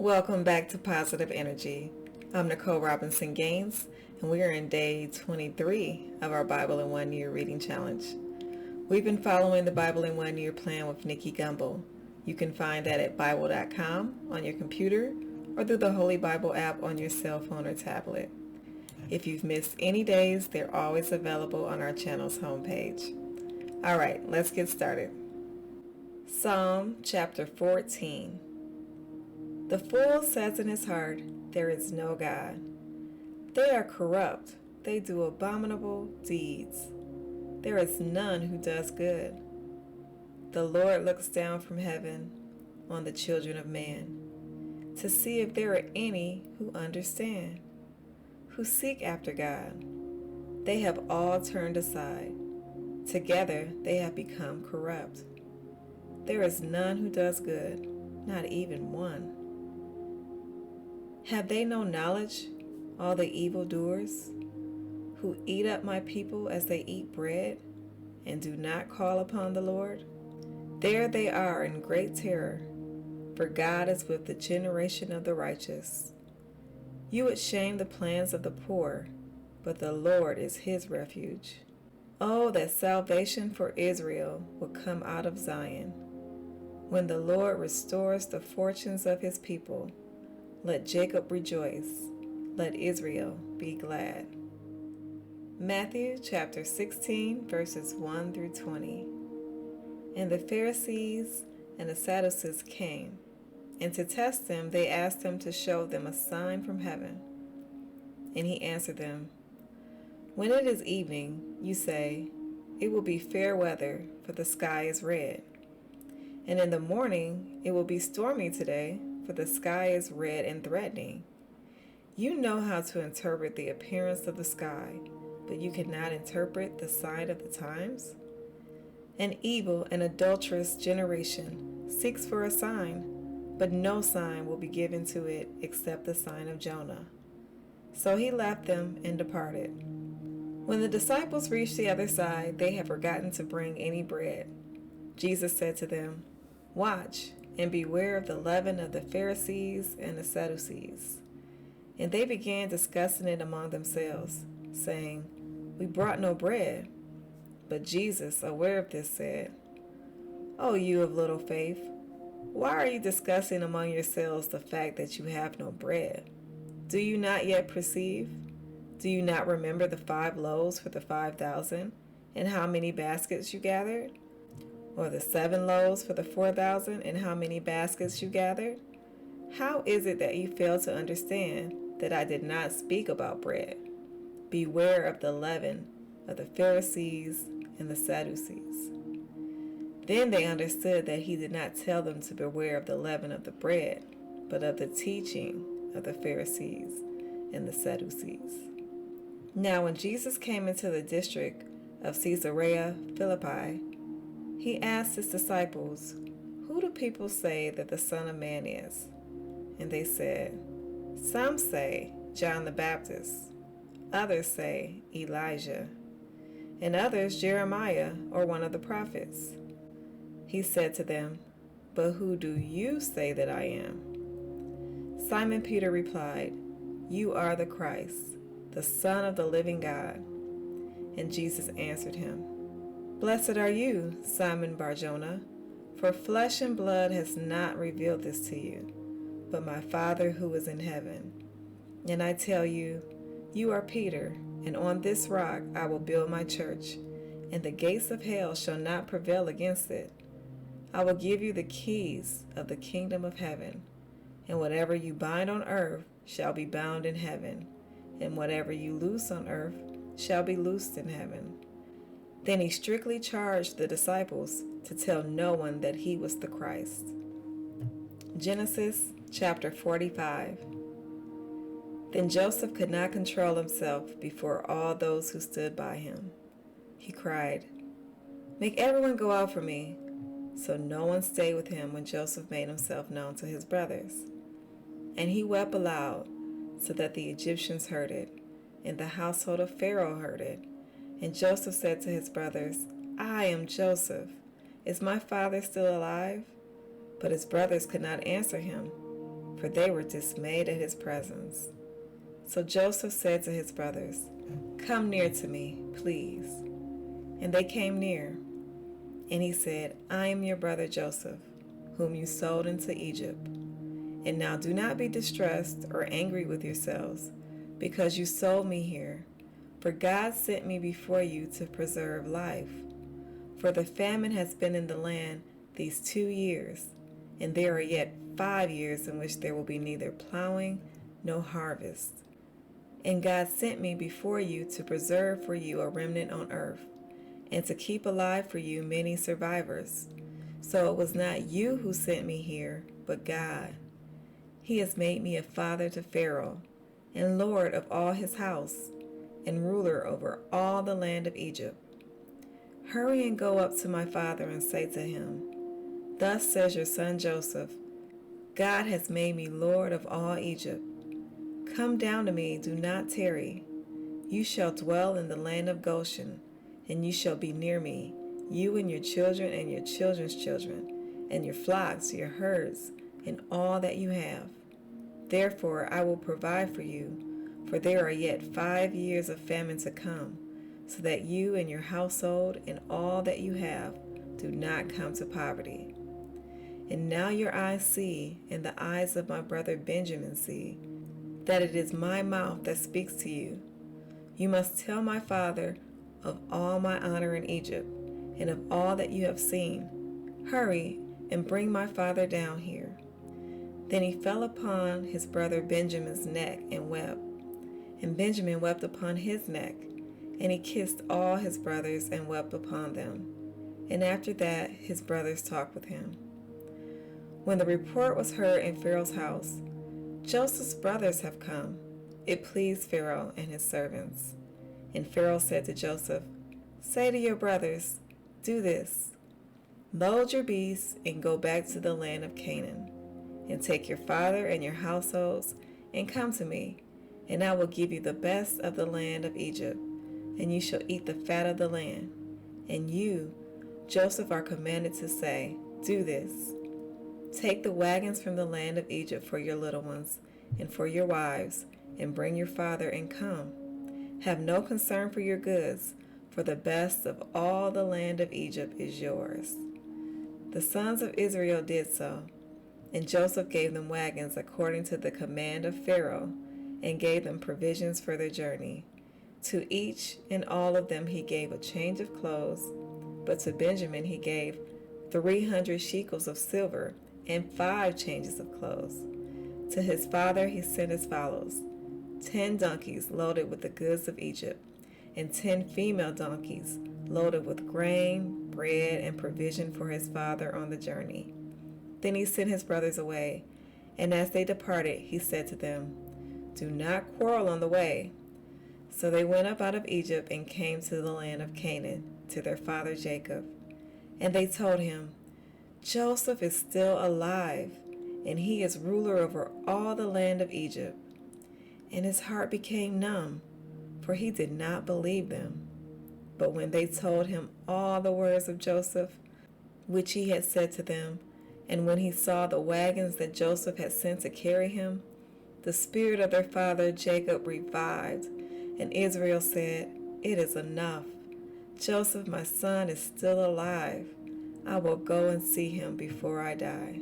Welcome back to Positive Energy. I'm Nicole Robinson Gaines, and we are in day 23 of our Bible in 1 Year reading challenge. We've been following the Bible in 1 Year plan with Nicky Gumbel. You can find that at Bible.com on your computer or through the Holy Bible app on your cell phone or tablet. If you've missed any days, they're always available on our channel's homepage. All right, let's get started. Psalm chapter 14. The fool says in his heart, "There is no God." They are corrupt. They do abominable deeds. There is none who does good. The Lord looks down from heaven on the children of man to see if there are any who understand, who seek after God. They have all turned aside. Together they have become corrupt. There is none who does good, not even one. Have they no knowledge, all the evildoers, who eat up my people as they eat bread, and do not call upon the Lord? There they are in great terror, for God is with the generation of the righteous. You would shame the plans of the poor, but the Lord is his refuge. Oh, that salvation for Israel would come out of Zion. When the Lord restores the fortunes of his people, let Jacob rejoice, let Israel be glad. Matthew chapter 16, verses 1 through 20. And the Pharisees and the Sadducees came, and to test him they asked him to show them a sign from heaven. And he answered them, "When it is evening, you say, 'It will be fair weather, for the sky is red.' And in the morning, 'It will be stormy today, for the sky is red and threatening.' You know how to interpret the appearance of the sky, but you cannot interpret the sign of the times? An evil and adulterous generation seeks for a sign, but no sign will be given to it except the sign of Jonah." So he left them and departed. When the disciples reached the other side, they had forgotten to bring any bread. Jesus said to them, "Watch and beware of the leaven of the Pharisees and the Sadducees." And they began discussing it among themselves, saying, "We brought no bread." But Jesus, aware of this, said, "O you of little faith, why are you discussing among yourselves the fact that you have no bread? Do you not yet perceive? Do you not remember the 5 loaves for the 5,000, and how many baskets you gathered? Or the 7 loaves for the 4,000, and how many baskets you gathered? How is it that you fail to understand that I did not speak about bread? Beware of the leaven of the Pharisees and the Sadducees." Then they understood that he did not tell them to beware of the leaven of the bread, but of the teaching of the Pharisees and the Sadducees. Now when Jesus came into the district of Caesarea Philippi, he asked his disciples, "Who do people say that the Son of Man is?" And they said, "Some say John the Baptist, others say Elijah, and others Jeremiah or one of the prophets." He said to them, "But who do you say that I am?" Simon Peter replied, "You are the Christ, the Son of the living God." And Jesus answered him, "Blessed are you, Simon Bar-Jonah, for flesh and blood has not revealed this to you, but my Father who is in heaven. And I tell you, you are Peter, and on this rock I will build my church, and the gates of hell shall not prevail against it. I will give you the keys of the kingdom of heaven, and whatever you bind on earth shall be bound in heaven, and whatever you loose on earth shall be loosed in heaven." Then he strictly charged the disciples to tell no one that he was the Christ. Genesis chapter 45. Then Joseph could not control himself before all those who stood by him. He cried, "Make everyone go out for me." So no one stayed with him when Joseph made himself known to his brothers. And he wept aloud, so that the Egyptians heard it, and the household of Pharaoh heard it. And Joseph said to his brothers, "I am Joseph. Is my father still alive?" But his brothers could not answer him, for they were dismayed at his presence. So Joseph said to his brothers, "Come near to me, please." And they came near. And he said, "I am your brother Joseph, whom you sold into Egypt. And now do not be distressed or angry with yourselves, because you sold me here. For God sent me before you to preserve life. For the famine has been in the land these 2 years, and there are yet 5 years in which there will be neither plowing nor harvest. And God sent me before you to preserve for you a remnant on earth, and to keep alive for you many survivors. So it was not you who sent me here, but God. He has made me a father to Pharaoh, and Lord of all his house, and ruler over all the land of Egypt. Hurry and go up to my father and say to him, 'Thus says your son Joseph, God has made me Lord of all Egypt. Come down to me, do not tarry. You shall dwell in the land of Goshen, and you shall be near me, you and your children and your children's children, and your flocks, your herds, and all that you have. Therefore I will provide for you, for there are yet 5 years of famine to come, so that you and your household and all that you have do not come to poverty. And now your eyes see, and the eyes of my brother Benjamin see, that it is my mouth that speaks to you. You must tell my father of all my honor in Egypt, and of all that you have seen. Hurry and bring my father down here." Then he fell upon his brother Benjamin's neck and wept. And Benjamin wept upon his neck, and he kissed all his brothers and wept upon them. And after that his brothers talked with him. When the report was heard in Pharaoh's house, "Joseph's brothers have come," it pleased Pharaoh and his servants. And Pharaoh said to Joseph, "Say to your brothers, do this: load your beasts and go back to the land of Canaan, and take your father and your households and come to me, and I will give you the best of the land of Egypt, and you shall eat the fat of the land. And you, Joseph, are commanded to say, do this: take the wagons from the land of Egypt for your little ones and for your wives, and bring your father and come. Have no concern for your goods, for the best of all the land of Egypt is yours." The sons of Israel did so, and Joseph gave them wagons according to the command of Pharaoh, and gave them provisions for their journey. To each and all of them he gave a change of clothes, but to Benjamin he gave 300 shekels of silver and 5 changes of clothes. To his father he sent as follows: 10 donkeys loaded with the goods of Egypt, and 10 female donkeys loaded with grain, bread, and provision for his father on the journey. Then he sent his brothers away, and as they departed he said to them, "Do not quarrel on the way." So they went up out of Egypt and came to the land of Canaan, to their father Jacob. And they told him, "Joseph is still alive, and he is ruler over all the land of Egypt." And his heart became numb, for he did not believe them. But when they told him all the words of Joseph, which he had said to them, and when he saw the wagons that Joseph had sent to carry him, the spirit of their father Jacob revived, and Israel said, "It is enough. Joseph, my son, is still alive. I will go and see him before I die."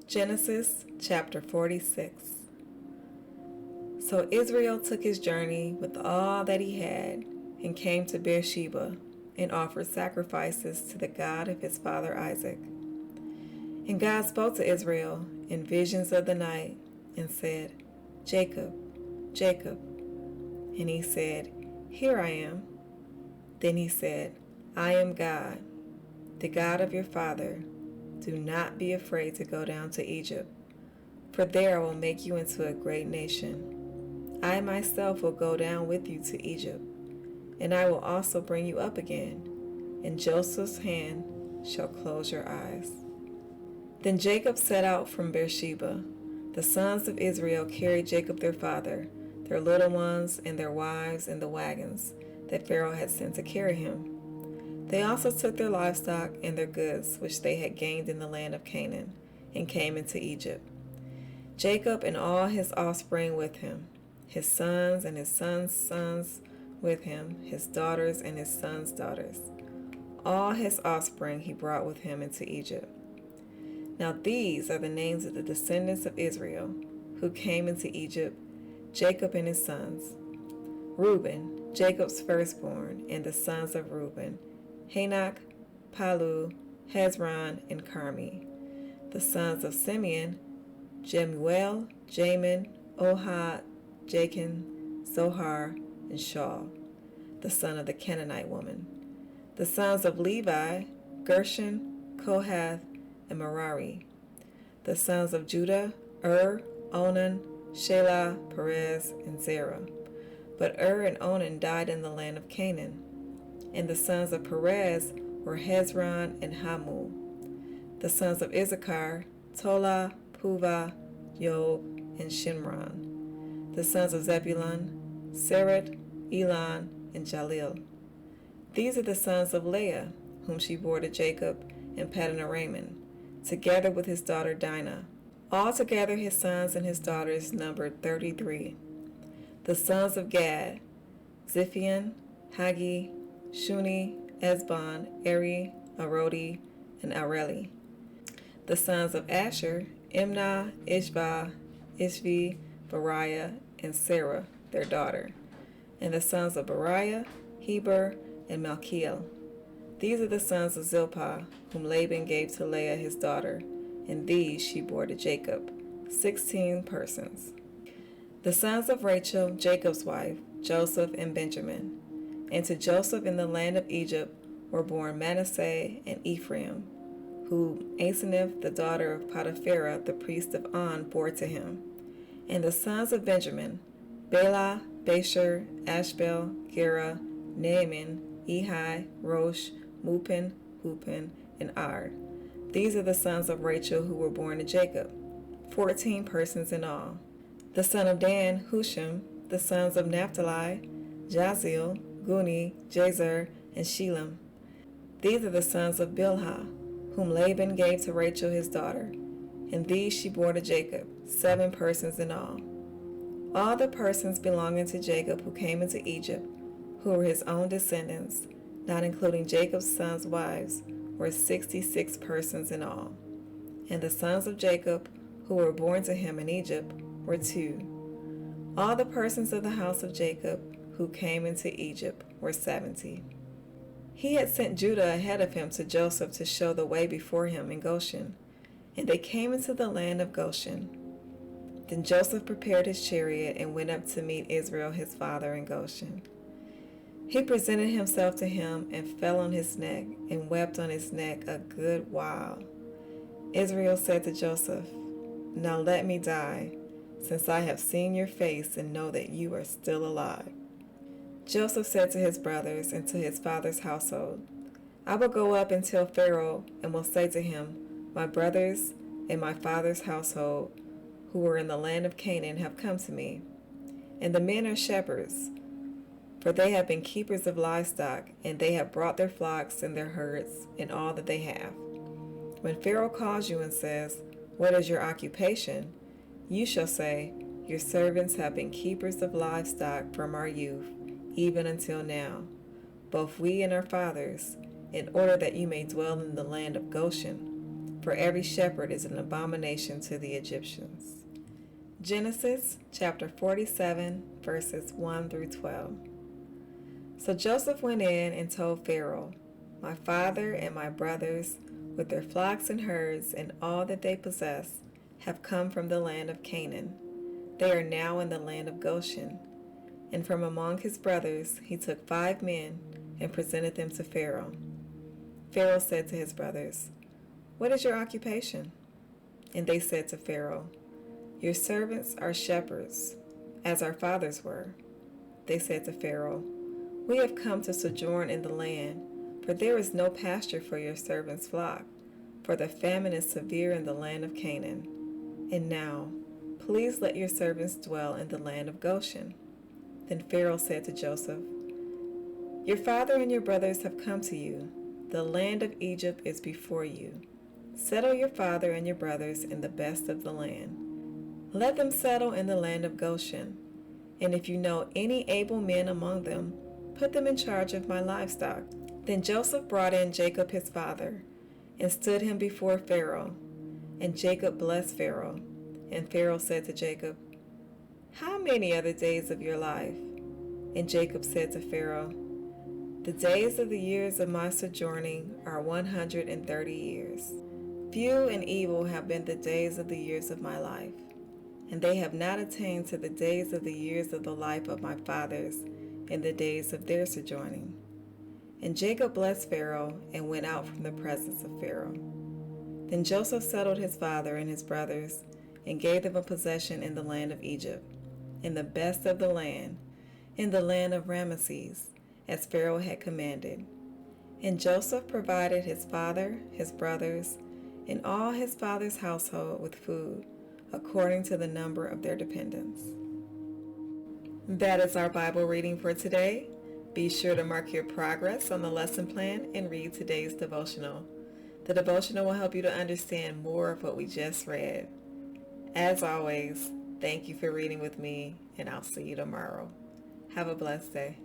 Genesis chapter 46. So Israel took his journey with all that he had, and came to Beersheba, and offered sacrifices to the God of his father Isaac. And God spoke to Israel in visions of the night, and said, "Jacob, Jacob." And he said, "Here I am." Then he said, "I am God, the God of your father. Do not be afraid to go down to Egypt, for there I will make you into a great nation. I myself will go down with you to Egypt, and I will also bring you up again, and Joseph's hand shall close your eyes." Then Jacob set out from Beersheba. The sons of Israel carried Jacob their father, their little ones, and their wives in the wagons that Pharaoh had sent to carry him. They also took their livestock and their goods which they had gained in the land of Canaan, and came into Egypt. Jacob and all his offspring with him, his sons and his sons' sons with him, his daughters and his sons' daughters. All his offspring he brought with him into Egypt. Now these are the names of the descendants of Israel who came into Egypt, Jacob and his sons. Reuben, Jacob's firstborn, and the sons of Reuben, Hanok, Palu, Hezron, and Carmi. The sons of Simeon, Jemuel, Jamin, Ohad, Jachin, Zohar, and Shaul, the son of the Canaanite woman. The sons of Levi, Gershon, Kohath, and Merari. The sons of Judah, Onan, Shelah, Perez, and Zerah. But and Onan died in the land of Canaan. And the sons of Perez were Hezron and Hamul. The sons of Issachar, Tola, Puvah, Job, and Shimron. The sons of Zebulun, Seret, Elon, and Jalil. These are the sons of Leah, whom she bore to Jacob and Paddan-aram, together with his daughter Dinah. Altogether his sons and his daughters numbered 33. The sons of Gad, Ziphion, Hagi, Shuni, Esbon, Eri, Arodi, and Areli. The sons of Asher, Imnah, Ishbah, Ishvi, Beriah, and Sarah, their daughter. And the sons of Beriah, Heber, and Malchiel. These are the sons of Zilpah, whom Laban gave to Leah his daughter, and these she bore to Jacob, 16 persons. The sons of Rachel, Jacob's wife, Joseph and Benjamin. And to Joseph in the land of Egypt were born Manasseh and Ephraim, who Asenath, the daughter of Potipharah, the priest of On, bore to him. And the sons of Benjamin, Bela, Basher, Ashbel, Gera, Naaman, Ehi, Rosh, Mupin, Hupin, and Ard. These are the sons of Rachel who were born to Jacob, 14 persons in all. The son of Dan, Hushim. The sons of Naphtali, Jazil, Guni, Jazer, and Shelam. These are the sons of Bilhah, whom Laban gave to Rachel his daughter, and these she bore to Jacob, 7 persons in all. All the persons belonging to Jacob who came into Egypt, who were his own descendants, not including Jacob's sons' wives, were 66 persons in all. And the sons of Jacob, who were born to him in Egypt, were 2. All the persons of the house of Jacob who came into Egypt were 70. He had sent Judah ahead of him to Joseph to show the way before him in Goshen, and they came into the land of Goshen. Then Joseph prepared his chariot and went up to meet Israel his father in Goshen. He presented himself to him and fell on his neck and wept on his neck a good while. Israel said to Joseph, "Now let me die, since I have seen your face and know that you are still alive." Joseph said to his brothers and to his father's household, "I will go up and tell Pharaoh and will say to him, my brothers and my father's household who were in the land of Canaan have come to me. And the men are shepherds, for they have been keepers of livestock, and they have brought their flocks and their herds and all that they have. When Pharaoh calls you and says, 'What is your occupation?' you shall say, 'Your servants have been keepers of livestock from our youth, even until now, both we and our fathers, in order that you may dwell in the land of Goshen, for every shepherd is an abomination to the Egyptians." Genesis chapter 47, verses 1 through 12. So Joseph went in and told Pharaoh, "My father and my brothers, with their flocks and herds and all that they possess, have come from the land of Canaan. They are now in the land of Goshen." And from among his brothers he took 5 men and presented them to Pharaoh. Pharaoh said to his brothers, "What is your occupation?" And they said to Pharaoh, "Your servants are shepherds, as our fathers were." They said to Pharaoh, "We have come to sojourn in the land, for there is no pasture for your servants' flock, for the famine is severe in the land of Canaan. And now, please let your servants dwell in the land of Goshen." Then Pharaoh said to Joseph, "Your father and your brothers have come to you. The land of Egypt is before you. Settle your father and your brothers in the best of the land. Let them settle in the land of Goshen. And if you know any able men among them, put them in charge of my livestock. Then Joseph brought in Jacob his father, and stood him before Pharaoh. And Jacob blessed Pharaoh. And Pharaoh said to Jacob, How many are the days of your life? And Jacob said to Pharaoh, The days of the years of my sojourning are 130 years. Few and evil have been the days of the years of my life, and they have not attained to the days of the years of the life of my fathers in the days of their sojourning. And Jacob blessed Pharaoh and went out from the presence of Pharaoh. Then Joseph settled his father and his brothers and gave them a possession in the land of Egypt, in the best of the land, in the land of Ramesses, as Pharaoh had commanded. And Joseph provided his father, his brothers, and all his father's household with food, according to the number of their dependents. That is our Bible reading for today. Be sure to mark your progress on the lesson plan and read today's devotional. The devotional will help you to understand more of what we just read. As always, thank you for reading with me, and I'll see you tomorrow. Have a blessed day.